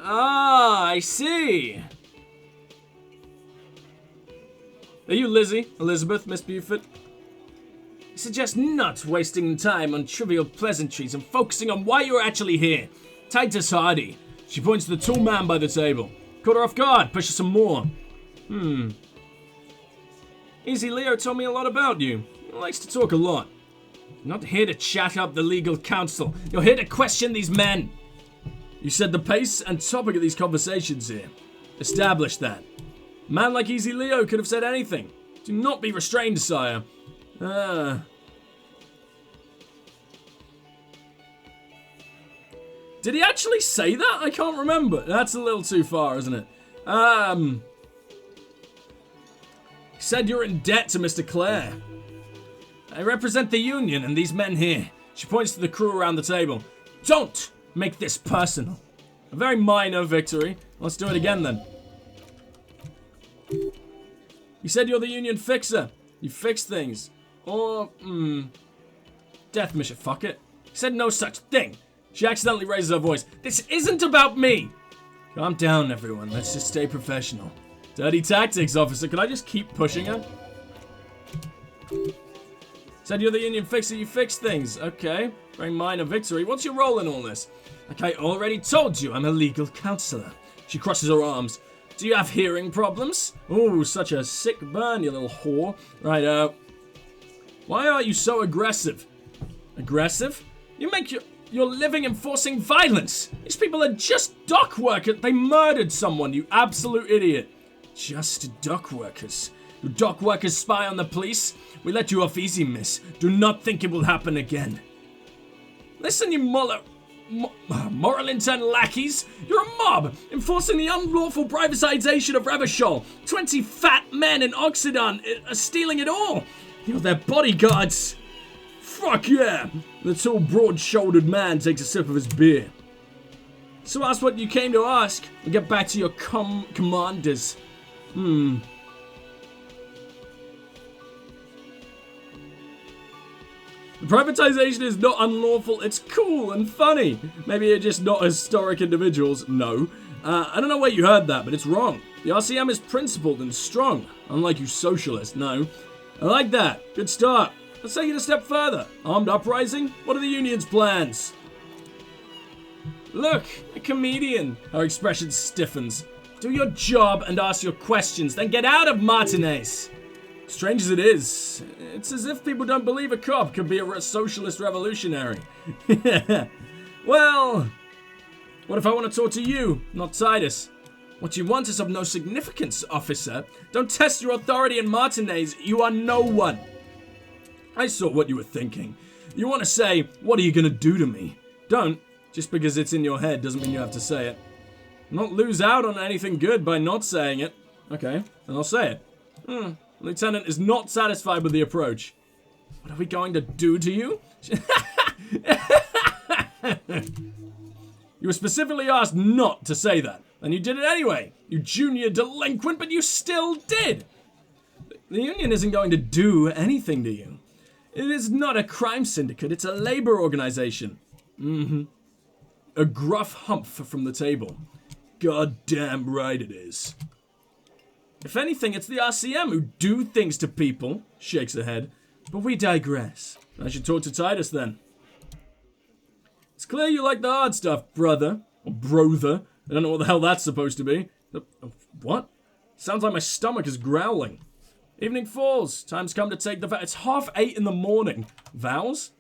Ah, I see. Are you Lizzie, Elizabeth, Miss Buford? I suggest not wasting time on trivial pleasantries and focusing on why you're actually here. Titus Hardy. She points to the tall man by the table. Caught her off guard, push her some more. Easy Leo told me a lot about you. He likes to talk a lot. You're not here to chat up the legal counsel. You're here to question these men. You said the pace and topic of these conversations here. Establish that. A man like Easy Leo could have said anything. Do not be restrained, sire. Did he actually say that? I can't remember. That's a little too far, isn't it? He said you're in debt to Mr. Claire. I represent the Union and these men here. She points to the crew around the table. Don't make this personal. A very minor victory. Let's do it again then. You said you're the Union fixer. You fix things. Or, death mission, fuck it. He said no such thing. She accidentally raises her voice. This isn't about me. Calm down, everyone. Let's just stay professional. Dirty tactics, officer. Could I just keep pushing her? Said you're the Union fixer, you fix things. Okay, very minor victory. What's your role in all this? Like I already told you, I'm a legal counselor. She crosses her arms. Do you have hearing problems? Oh, such a sick burn, you little whore. Right, why are you so aggressive? Aggressive? You make your living enforcing violence. These people are just dock workers. They murdered someone, you absolute idiot. Just dock workers. Do dock workers spy on the police? We let you off easy, miss. Do not think it will happen again. Listen, you moral intent lackeys. You're a mob, enforcing the unlawful privatization of Revachol. 20 fat men in Oxidon are stealing it all. You're their bodyguards. Fuck yeah. The tall, broad-shouldered man takes a sip of his beer. So ask what you came to ask, and get back to your commanders. The privatization is not unlawful, it's cool and funny. Maybe you're just not historic individuals, no. I don't know where you heard that, but it's wrong. The RCM is principled and strong, unlike you socialists, no. I like that, good start. Let's take it a step further. Armed uprising? What are the Union's plans? Look, a comedian. Her expression stiffens. Do your job and ask your questions, then get out of Martinez. Strange as it is, it's as if people don't believe a cop could be a socialist revolutionary. Well, what if I want to talk to you, not Titus? What you want is of no significance, officer. Don't test your authority in Martinez, you are no one. I saw what you were thinking. You want to say, what are you going to do to me? Don't. Just because it's in your head doesn't mean you have to say it. Not lose out on anything good by not saying it. Okay, then I'll say it. Lieutenant is not satisfied with the approach. What are we going to do to you? You were specifically asked not to say that, and you did it anyway. You junior delinquent, but you still did. The Union isn't going to do anything to you. It is not a crime syndicate, it's a labor organization. A gruff humph from the table. Goddamn right it is. If anything, it's the RCM who do things to people, shakes her head. But we digress. I should talk to Titus then. It's clear you like the hard stuff, brother. Or brother. I don't know what the hell that's supposed to be. What? Sounds like my stomach is growling. Evening falls. Time's come to take the vow. It's 8:30 in the morning. Vows?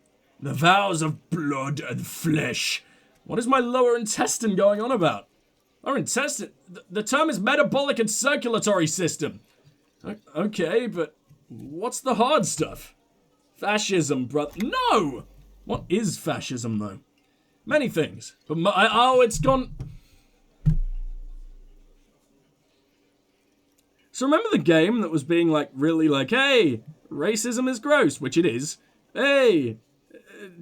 The vows of blood and flesh. What is my lower intestine going on about? Lower intestine? The term is metabolic and circulatory system. Okay, but what's the hard stuff? Fascism, brother. No! What is fascism, though? Many things. But it's gone... So remember the game that was being really hey, racism is gross, which it is. Hey,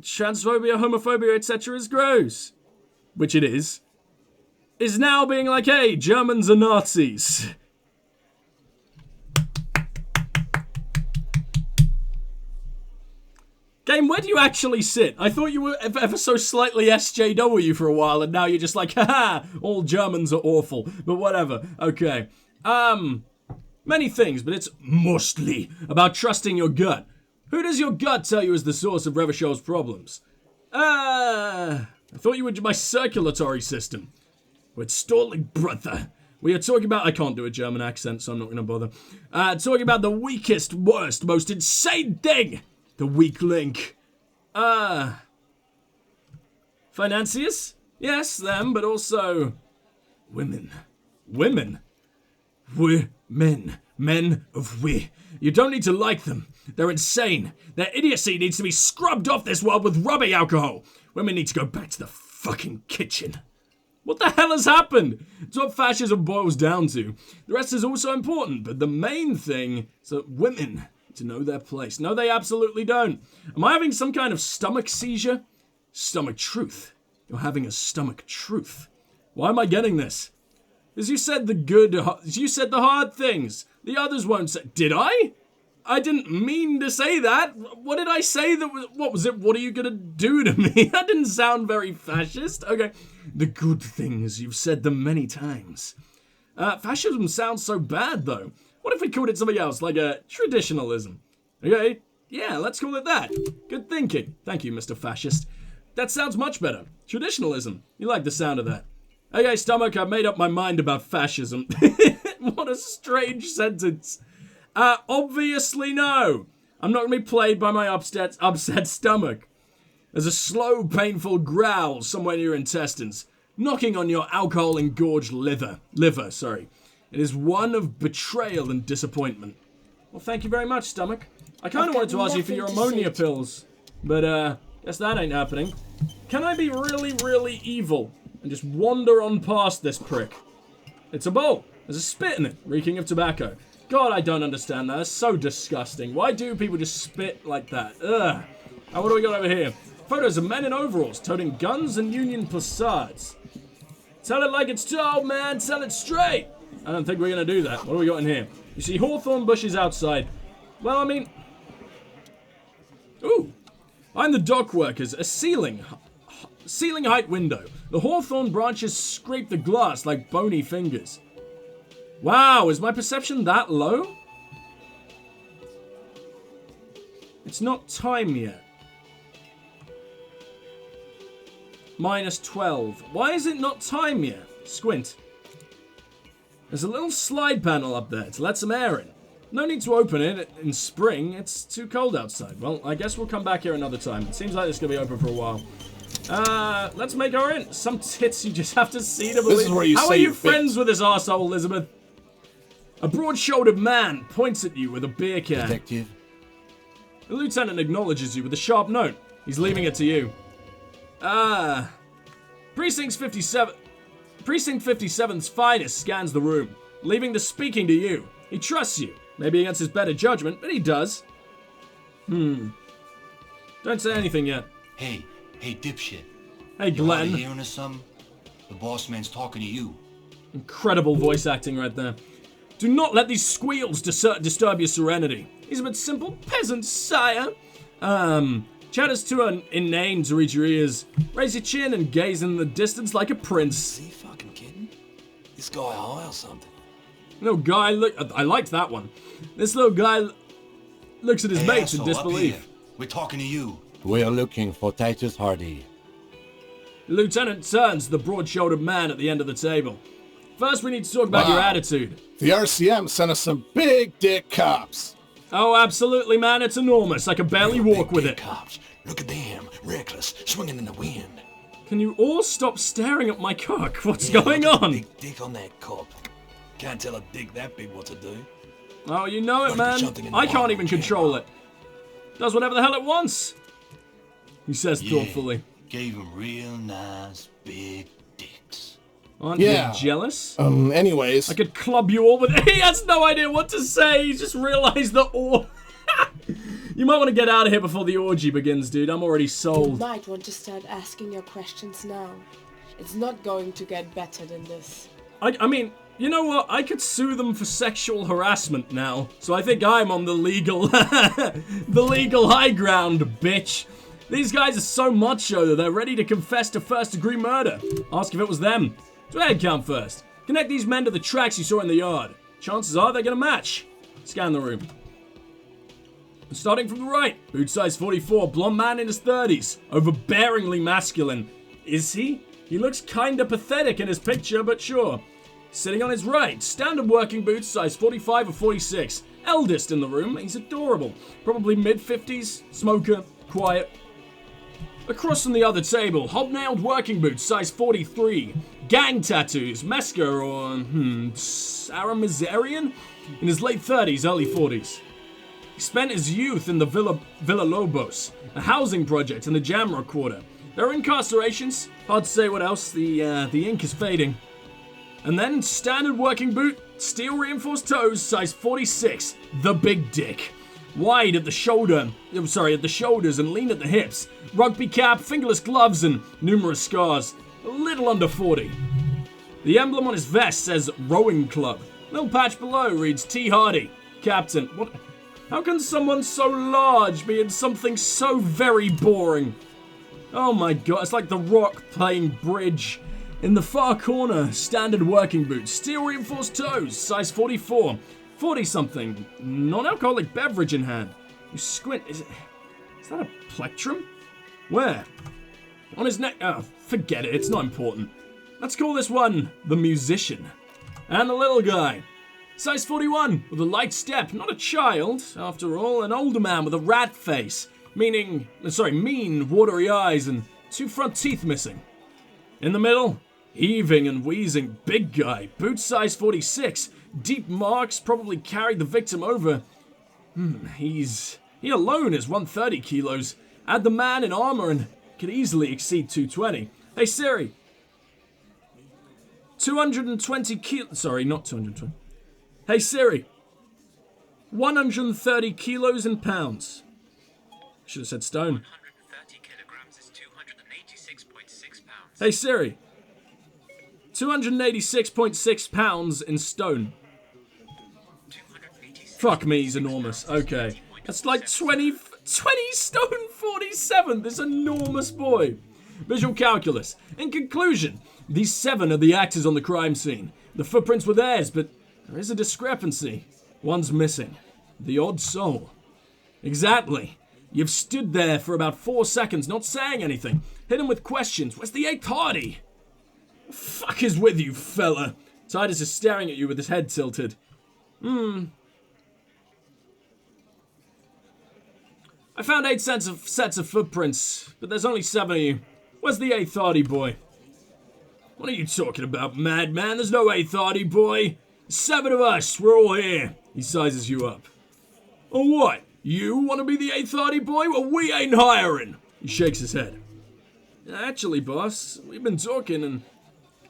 transphobia, homophobia, etc. is gross, which it is now being hey, Germans are Nazis. Game, where do you actually sit? I thought you were ever so slightly SJW for a while, and now you're just like, haha, all Germans are awful. But whatever. Okay. Many things, but it's mostly about trusting your gut. Who does your gut tell you is the source of Revachol's problems? I thought you were my circulatory system. We're stalling, brother. We are talking about... I can't do a German accent, so I'm not going to bother. Talking about the weakest, worst, most insane thing. The weak link. Financiers? Yes, them, but also... women. Women? We're men. Men of we. You don't need to like them. They're insane. Their idiocy needs to be scrubbed off this world with rubbing alcohol. Women need to go back to the fucking kitchen. What the hell has happened? It's what fascism boils down to. The rest is also important, but the main thing is that women need to know their place. No, they absolutely don't. Am I having some kind of stomach seizure? Stomach truth. You're having a stomach truth. Why am I getting this? Because you said the hard things. The others won't say. Did I? I didn't mean to say that. What did I say? What was it? What are you gonna do to me? That didn't sound very fascist. Okay. The good things. You've said them many times. Fascism sounds so bad, though. What if we called it something else, like a traditionalism? Okay. Yeah, let's call it that. Good thinking. Thank you, Mr. Fascist. That sounds much better. Traditionalism. You like the sound of that. Okay, stomach, I've made up my mind about fascism. What a strange sentence. Obviously no. I'm not going to be played by my upset stomach. There's a slow, painful growl somewhere in your intestines, knocking on your alcohol-engorged liver. It is one of betrayal and disappointment. Well, thank you very much, stomach. I kind of wanted to ask you for your ammonia pills, but guess that ain't happening. Can I be really, really evil and just wander on past this prick? It's a bowl. There's a spit in it, reeking of tobacco. God, I don't understand that. That's so disgusting. Why do people just spit like that? Ugh. What do we got over here? Photos of men in overalls toting guns and Union placards. Tell it like it's told, man. Tell it straight. I don't think we're going to do that. What do we got in here? You see hawthorn bushes outside. Well, I mean... Ooh. Behind the dock workers, a ceiling height window. The hawthorn branches scrape the glass like bony fingers. Wow, is my perception that low? It's not time yet. -12. Why is it not time yet? Squint. There's a little slide panel up there to let some air in. No need to open it in spring. It's too cold outside. Well, I guess we'll come back here another time. It seems like it's going to be open for a while. Let's make our in. Some tits you just have to see to believe. This is where you How say are you you friends with this arsehole, Elizabeth? A broad-shouldered man points at you with a beer can. Detective. The lieutenant acknowledges you with a sharp note. He's leaving it to you. Precinct 57's finest scans the room, leaving the speaking to you. He trusts you. Maybe against his better judgment, but he does. Don't say anything yet. Hey, dipshit. Hey, Glenn. You hearing us something? The boss man's talking to you. Incredible voice acting right there. Do not let these squeals disturb your serenity. He's a bit simple peasant, sire. Chatters too inane to reach your ears. Raise your chin and gaze in the distance like a prince. Is he fucking kidding? This guy high or something? Little guy, I liked that one. This little guy looks at his mates in asshole, disbelief. up here. We're talking to you. We are looking for Titus Hardy. The lieutenant turns to the broad-shouldered man at the end of the table. First, we need to talk about your attitude. The RCM sent us some big dick cops. Oh, absolutely, man. It's enormous. I can barely walk with it. Cops. Look at them, reckless, swinging in the wind. Can you all stop staring at my cock? What's going on? Big dick on that cock. Can't tell a dick that big what to do. Oh, you know it, man. I can't even control it. Does whatever the hell it wants. He says thoughtfully. Gave him real nice big dicks. Aren't you jealous? Anyways. I could club you all with... He has no idea what to say. He just realized that all... You might want to get out of here before the orgy begins, dude. I'm already sold. You might want to start asking your questions now. It's not going to get better than this. I mean, you know what? I could sue them for sexual harassment now. So I think I'm on the legal... the legal high ground, bitch. These guys are so macho that they're ready to confess to first-degree murder. Ask if it was them. Do a head count first. Connect these men to the tracks you saw in the yard. Chances are they're gonna match. Scan the room. Starting from the right, boot size 44, blonde man in his 30s, overbearingly masculine. Is he? He looks kinda pathetic in his picture, but sure. Sitting on his right, standard working boots, size 45 or 46. Eldest in the room, he's adorable. Probably mid-50s, smoker, quiet. Across from the other table, hobnailed working boots, size 43. Gang tattoos, Mesca or, Aramizarian? In his late 30s, early 40s. He spent his youth in the Villa Lobos, a housing project in the Jamrock Quarter. There are incarcerations, hard to say what else, the ink is fading. And then, standard working boot, steel reinforced toes, size 46, the big dick. Wide at the shoulders and lean at the hips. Rugby cap, fingerless gloves, and numerous scars. A little under 40. The emblem on his vest says Rowing Club. Little patch below reads T. Hardy, Captain. What? How can someone so large be in something so very boring? Oh my god, it's like The Rock playing bridge. In the far corner, standard working boots, steel reinforced toes, size 44, 40-something, non-alcoholic beverage in hand. You squint, is that a plectrum? Where? On his neck? Oh, forget it, it's not important. Let's call this one the musician. And the little guy. Size 41, with a light step, not a child, after all, an older man with a rat face. Mean, watery eyes and 2 front teeth missing. In the middle, heaving and wheezing, big guy, boot size 46, deep marks probably carried the victim over. He alone is 130 kilos. Add the man in armor and could easily exceed 220. Hey Siri. 220 kilos, sorry, not 220. Hey Siri. 130 kilos in pounds. Should have said stone. 130 kilograms is 286.6 pounds. Hey Siri. 286.6 pounds in stone. Fuck me, he's enormous. Okay. That's like 20 stone 47. This enormous boy. Visual calculus. In conclusion, these 7 are the actors on the crime scene. The footprints were theirs, but there is a discrepancy. One's missing. The odd soul. Exactly. You've stood there for about 4 seconds, not saying anything. Hit him with questions. Where's the 8th Hardy? The fuck is with you, fella? Titus is staring at you with his head tilted. I found 8 sets of footprints, but there's only 7 of you. Where's the 8th Hardy boy? What are you talking about, madman? There's no 8th Hardy boy. 7 of us, we're all here. He sizes you up. Oh, what? You want to be the 8th Hardy boy? Well, we ain't hiring. He shakes his head. Actually, boss, we've been talking and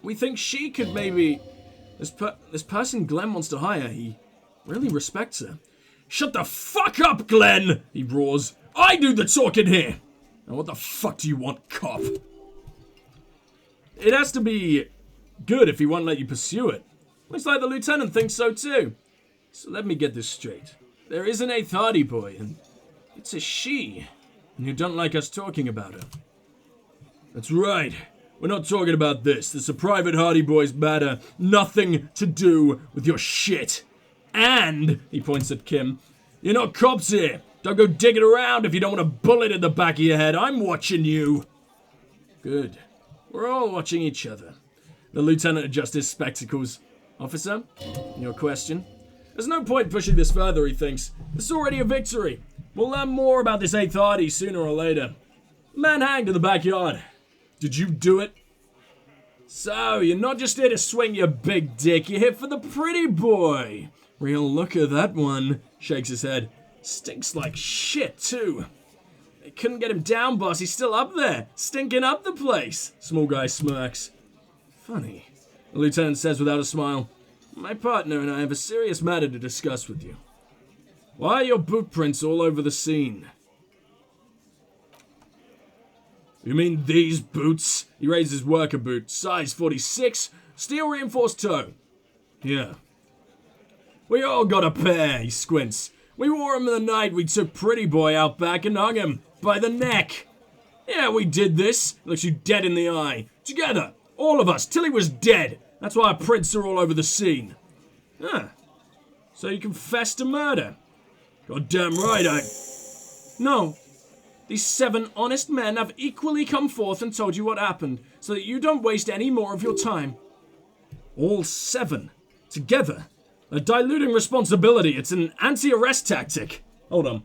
we think she could maybe... This person Glenn wants to hire, he really respects her. Shut the fuck up, Glenn! He roars. I do the talking here! Now what the fuck do you want, cop? It has to be good if he won't let you pursue it. Looks like the lieutenant thinks so too. So let me get this straight. There is an 8th Hardy boy, and it's a she. And you don't like us talking about her. That's right. We're not talking about this. This is a private Hardy boy's matter. Nothing to do with your shit. And, he points at Kim, you're not cops here. Don't go digging around if you don't want a bullet in the back of your head. I'm watching you. Good. We're all watching each other. The lieutenant adjusts his spectacles. Officer, your question? There's no point pushing this further, he thinks. It's already a victory. We'll learn more about this 8th Hardy sooner or later. Man hanged in the backyard. Did you do it? So, you're not just here to swing your big dick, you're here for the pretty boy. Real look at that one. Shakes his head. Stinks like shit, too. They couldn't get him down, boss. He's still up there. Stinking up the place. Small guy smirks. Funny. The lieutenant says without a smile. My partner and I have a serious matter to discuss with you. Why are your boot prints all over the scene? You mean these boots? He raises his worker boot. Size 46. Steel reinforced toe. Yeah. We all got a pair, he squints. We wore him the night we took Pretty Boy out back and hung him by the neck. Yeah, we did this. Looks you dead in the eye. Together. All of us, till he was dead. That's why our prints are all over the scene. Ah. So you confessed to murder? Goddamn right I... No. These 7 honest men have equally come forth and told you what happened, so that you don't waste any more of your time. All 7. Together. They're diluting responsibility. It's an anti-arrest tactic. Hold on.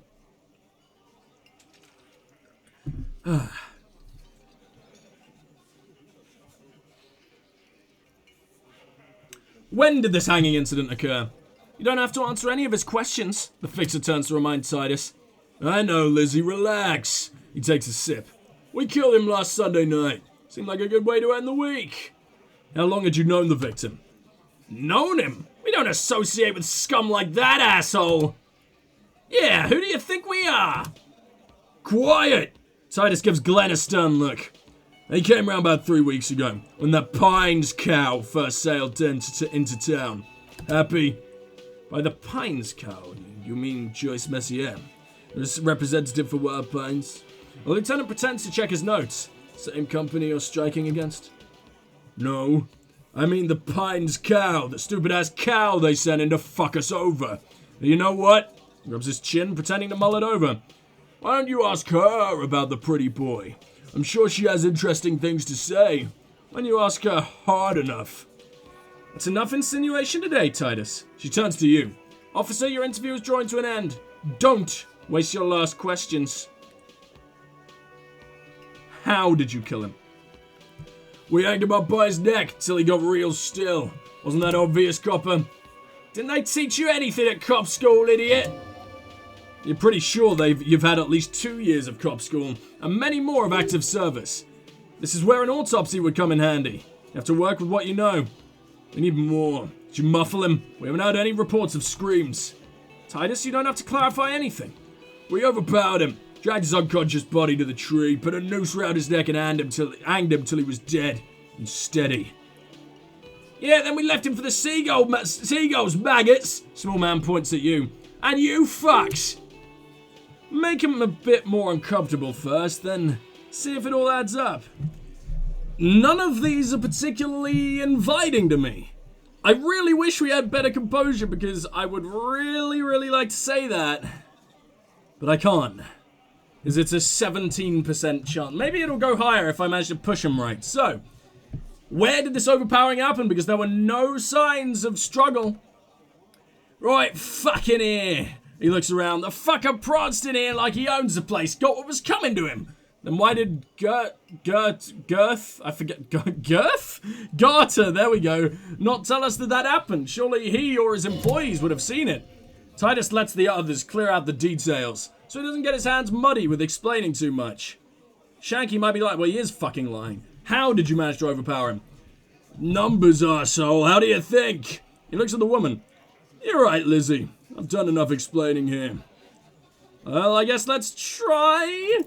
When did this hanging incident occur? You don't have to answer any of his questions. The fixer turns to remind Titus. I know, Lizzie, relax. He takes a sip. We killed him last Sunday night. Seemed like a good way to end the week. How long had you known the victim? Known him? We don't associate with scum like that, asshole. Yeah, who do you think we are? Quiet! Titus gives Glenn a stern look. He came round about 3 weeks ago, when that Pines cow first sailed into town. Happy? By the Pines cow, you mean Joyce Messier? The representative for Wild Pines? The lieutenant pretends to check his notes. Same company you're striking against? No. I mean the Pines cow, the stupid-ass cow they sent in to fuck us over. You know what? Rubs his chin, pretending to mull it over. Why don't you ask her about the pretty boy? I'm sure she has interesting things to say. When you ask her hard enough. That's enough insinuation today, Titus. She turns to you. Officer, your interview is drawing to an end. Don't waste your last questions. How did you kill him? We hanged him up by his neck till he got real still. Wasn't that obvious, copper? Didn't they teach you anything at cop school, idiot? You're pretty sure you've had at least 2 years of cop school, and many more of active service. This is where an autopsy would come in handy. You have to work with what you know. We need more. Did you muffle him? We haven't had any reports of screams. Titus, you don't have to clarify anything. We overpowered him, dragged his unconscious body to the tree, put a noose round his neck and hanged him till he was dead and steady. Yeah, then we left him for the seagulls, maggots. Small man points at you. And you fucks. Make him a bit more uncomfortable first, then see if it all adds up. None of these are particularly inviting to me. I really wish we had better composure because I would really like to say that. But I can't. Because it's a 17% chance. Maybe it'll go higher if I manage to push him right. So, where did this overpowering happen? Because there were no signs of struggle. Right, fucking here. He looks around. The fucker pranced in here like he owns the place. Got what was coming to him. Then why did Girth? I forget. Girth? Garter, there we go. Not tell us that happened. Surely he or his employees would have seen it. Titus lets the others clear out the details, so he doesn't get his hands muddy with explaining too much. Shanky might be like, well, he is fucking lying. How did you manage to overpower him? Numbers, arsehole. How do you think? He looks at the woman. You're right, Lizzie. I've done enough explaining here. Well, I guess let's try.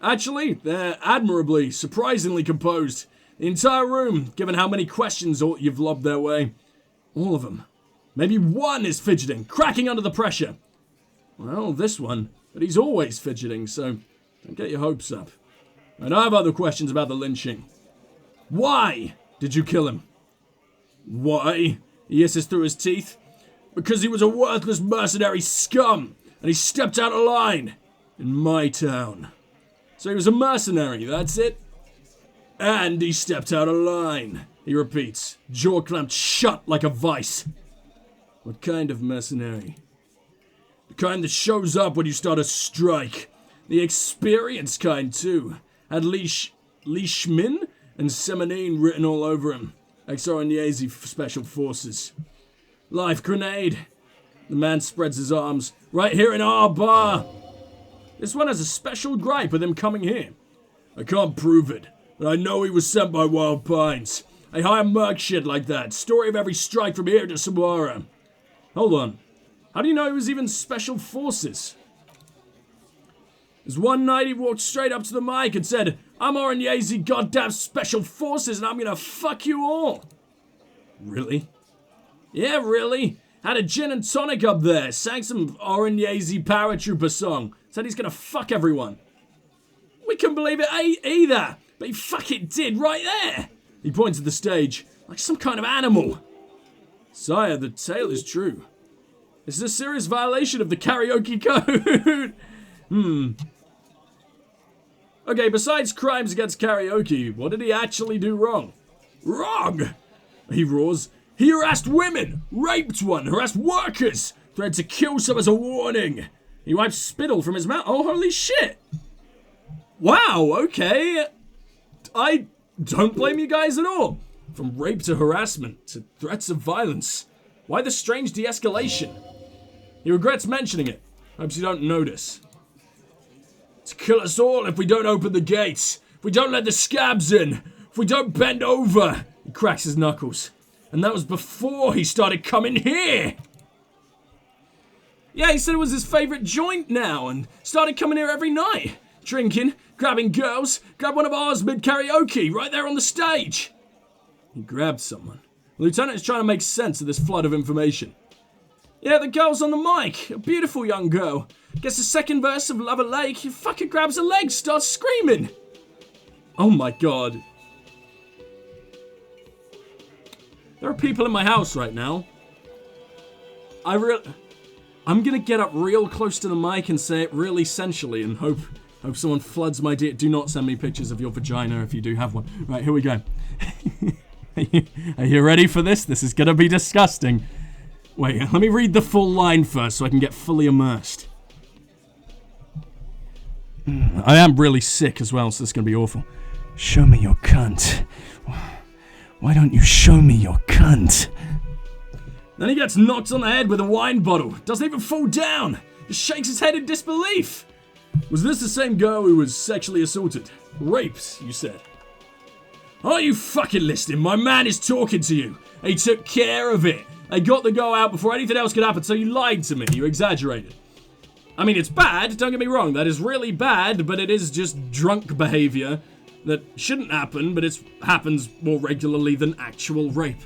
Actually, they're admirably, surprisingly composed. The entire room, given how many questions you've lobbed their way. All of them. Maybe one is fidgeting, cracking under the pressure. Well, this one. But he's always fidgeting, so don't get your hopes up. And I have other questions about the lynching. Why did you kill him? Why? He hisses through his teeth. Because he was a worthless mercenary scum, and he stepped out of line. In my town. So he was a mercenary, that's it? And he stepped out of line, he repeats, jaw clamped shut like a vice. What kind of mercenary? The kind that shows up when you start a strike. The experienced kind, too. Had Leishman and Semenine written all over him. Ex-Aranese Special Forces. Life grenade. The man spreads his arms. Right here in our bar. This one has a special gripe with him coming here. I can't prove it, but I know he was sent by Wild Pines. I hire merc shit like that. Story of every strike from here to Samara. Hold on. How do you know he was even Special Forces? There's one night he walked straight up to the mic and said, I'm Aranese goddamn Special Forces and I'm gonna fuck you all. Really? Yeah, really. Had a gin and tonic up there. Sang some Oranjesi paratrooper song. Said he's gonna fuck everyone. We couldn't believe it either. But he fucking did right there. He points at the stage like some kind of animal. Sire, the tale is true. This is a serious violation of the karaoke code. Okay, besides crimes against karaoke, what did he actually do wrong? Wrong! He roars. He harassed women, raped one, harassed workers, threatened to kill some as a warning. He wiped spittle from his mouth. Oh, holy shit. Wow, okay. I don't blame you guys at all. From rape to harassment to threats of violence. Why the strange de-escalation? He regrets mentioning it. Hopes you don't notice. To kill us all if we don't open the gates. If we don't let the scabs in. If we don't bend over. He cracks his knuckles. And that was before he started coming here. Yeah, he said it was his favorite joint now and started coming here every night. Drinking, grabbing girls, grabbed one of ours mid-karaoke right there on the stage. He grabbed someone. The lieutenant is trying to make sense of this flood of information. Yeah, the girl's on the mic. A beautiful young girl. Gets the second verse of Lover Lake. He fucking grabs her leg, starts screaming. Oh my god. There are people in my house right now. I'm gonna get up real close to the mic and say it really sensually and hope someone floods my do not send me pictures of your vagina if you do have one. Right, here we go. Are you ready for this? This is gonna be disgusting. Wait, let me read the full line first so I can get fully immersed. I am really sick as well, so this is gonna be awful. Show me your cunt. Why don't you show me your cunt? Then he gets knocked on the head with a wine bottle. Doesn't even fall down. Just shakes his head in disbelief. Was this the same girl who was sexually assaulted? Raped, you said. Are you fucking listening? My man is talking to you. He took care of it. They got the girl out before anything else could happen, so you lied to me. You exaggerated. I mean, it's bad, don't get me wrong. That is really bad, but it is just drunk behavior that shouldn't happen, but it happens more regularly than actual rape.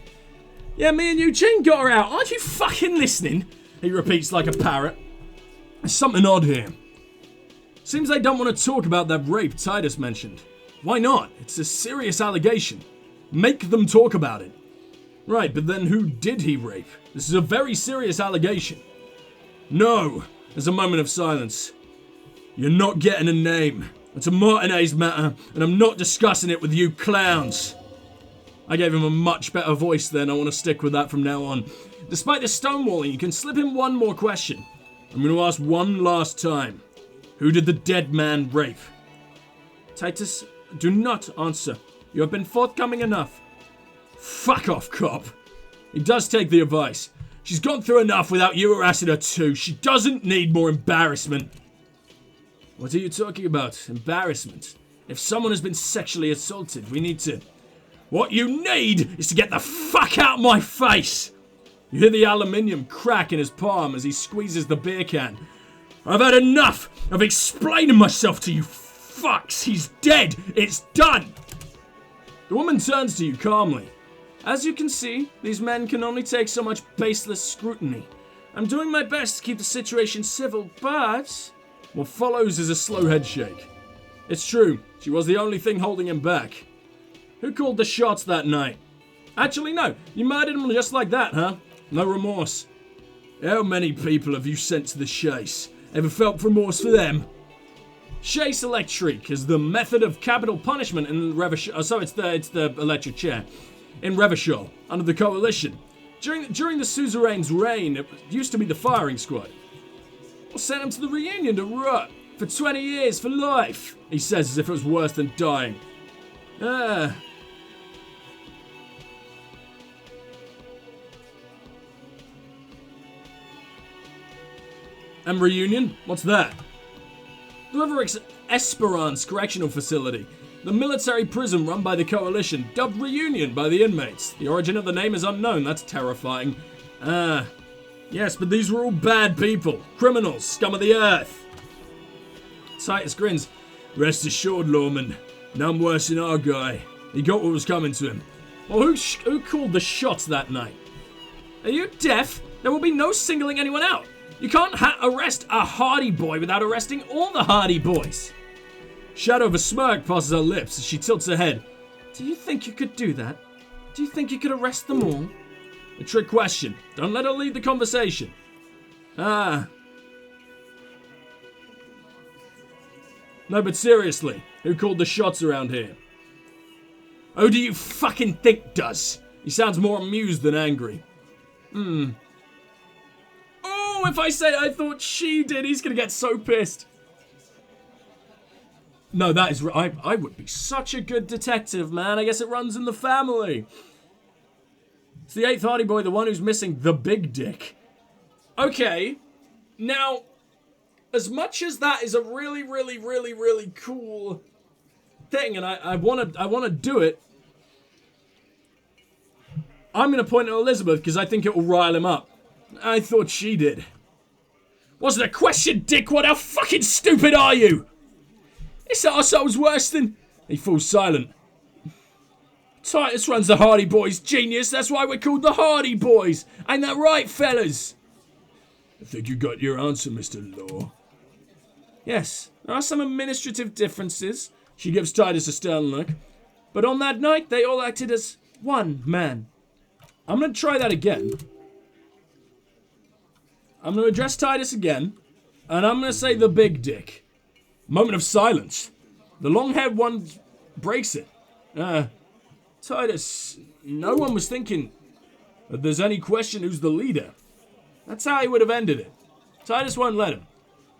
Yeah, me and Eugene got her out. Aren't you fucking listening? He repeats like a parrot. There's something odd here. Seems they don't want to talk about that rape Titus mentioned. Why not? It's a serious allegation. Make them talk about it. Right, but then who did he rape? This is a very serious allegation. No. There's a moment of silence. You're not getting a name. It's a Martinez matter, and I'm not discussing it with you clowns. I gave him a much better voice then. I want to stick with that from now on. Despite the stonewalling, you can slip in one more question. I'm going to ask one last time. Who did the dead man rape? Titus, do not answer. You have been forthcoming enough. Fuck off, cop. He does take the advice. She's gone through enough without you harassing her too. She doesn't need more embarrassment. What are you talking about? Embarrassment? If someone has been sexually assaulted, we need to... What you need is to get the fuck out my face! You hear the aluminium crack in his palm as he squeezes the beer can. I've had enough of explaining myself to you fucks. He's dead. It's done. The woman turns to you calmly. As you can see, these men can only take so much baseless scrutiny. I'm doing my best to keep the situation civil, but... What follows is a slow head shake. It's true, she was the only thing holding him back. Who called the shots that night? Actually, no. You murdered him just like that, huh? No remorse. How many people have you sent to the chase? Ever felt remorse for them? Chase electrique is the method of capital punishment in Revachol. So it's the electric chair in Revachol under the coalition. During the suzerain's reign, it used to be the firing squad. We'll send him to the reunion to rot for 20 years for life. He says as if it was worse than dying. And reunion? What's that? The Evrart Esperance Correctional Facility, the military prison run by the coalition, dubbed Reunion by the inmates. The origin of the name is unknown. That's terrifying. Yes, but these were all bad people. Criminals, scum of the earth. Titus grins. Rest assured, lawman. None worse than our guy. He got what was coming to him. Well, who called the shots that night? Are you deaf? There will be no singling anyone out. You can't arrest a Hardy Boy without arresting all the Hardy Boys. Shadow of a smirk passes her lips as she tilts her head. Do you think you could do that? Do you think you could arrest them all? A trick question. Don't let her lead the conversation. Ah. No, but seriously, who called the shots around here? Who do you fucking think does? He sounds more amused than angry. Oh, if I say I thought she did, he's gonna get so pissed. No, that is right. I would be such a good detective, man. I guess it runs in the family. It's the 8th Hardy Boy, the one who's missing the big dick. Okay, now, as much as that is a really, really, really, really cool thing, and I wanna do it, I'm gonna point at Elizabeth because I think it will rile him up. I thought she did. Wasn't a question, dick. What how fucking stupid are you? This arsehole's worse than... He falls silent. Titus runs the Hardy Boys, genius. That's why we're called the Hardy Boys. Ain't that right, fellas? I think you got your answer, Mr. Law. Yes, there are some administrative differences. She gives Titus a stern look. But on that night, they all acted as one man. I'm going to try that again. I'm going to address Titus again. And I'm going to say the big dick. Moment of silence. The long-haired one breaks it. Titus, no one was thinking that there's any question who's the leader. That's how he would have ended it. Titus won't let him.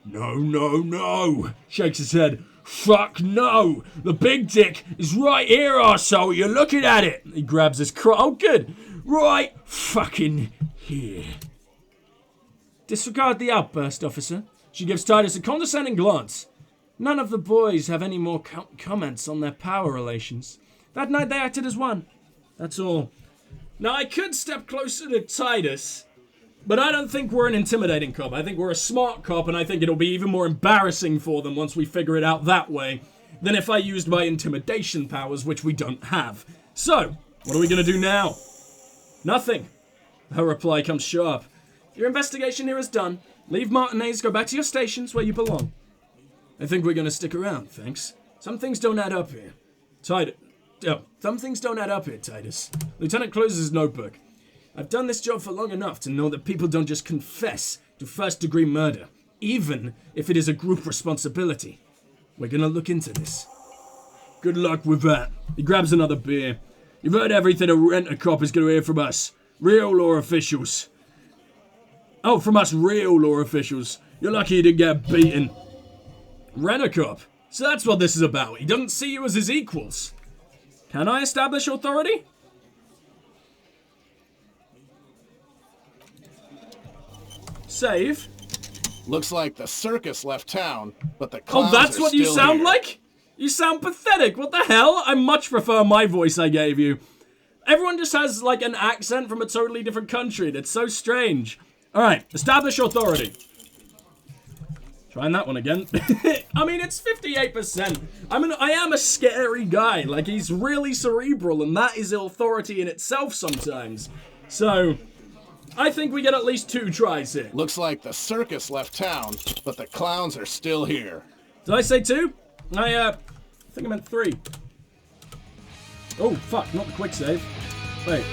No, shakes his head. Fuck no! The big dick is right here, arsehole. You're looking at it. He grabs his crotch. Oh, good. Right fucking here. Disregard the outburst, officer. She gives Titus a condescending glance. None of the boys have any more comments on their power relations. That night they acted as one. That's all. Now, I could step closer to Titus, but I don't think we're an intimidating cop. I think we're a smart cop, and I think it'll be even more embarrassing for them once we figure it out that way than if I used my intimidation powers, which we don't have. So, what are we going to do now? Nothing. Her reply comes sharp. Your investigation here is done. Leave Martinez, go back to your stations where you belong. I think we're going to stick around, thanks. Some things don't add up here. Some things don't add up here, Titus. Lieutenant closes his notebook. I've done this job for long enough to know that people don't just confess to first-degree murder, even if it is a group responsibility. We're gonna look into this. Good luck with that. He grabs another beer. You've heard everything a rent-a-cop is gonna hear from us. Real law officials. Oh, from us real law officials. You're lucky you didn't get beaten. Rent-a-cop. So that's what this is about. He doesn't see you as his equals. Can I establish authority? Save. Looks like the circus left town, but the clowns Oh, that's are what you still sound here. like? You sound pathetic. What the hell? I much prefer my voice I gave you. Everyone just has, like, an accent from a totally different country. That's so strange. Alright, establish authority. Trying that one again. I mean, it's 58%. I am a scary guy. Like, he's really cerebral, and that is authority in itself sometimes. So, I think we get at least 2 tries here. Looks like the circus left town, but the clowns are still here. Did I say 2? I think I meant 3. Oh, fuck, not the quick save. Wait.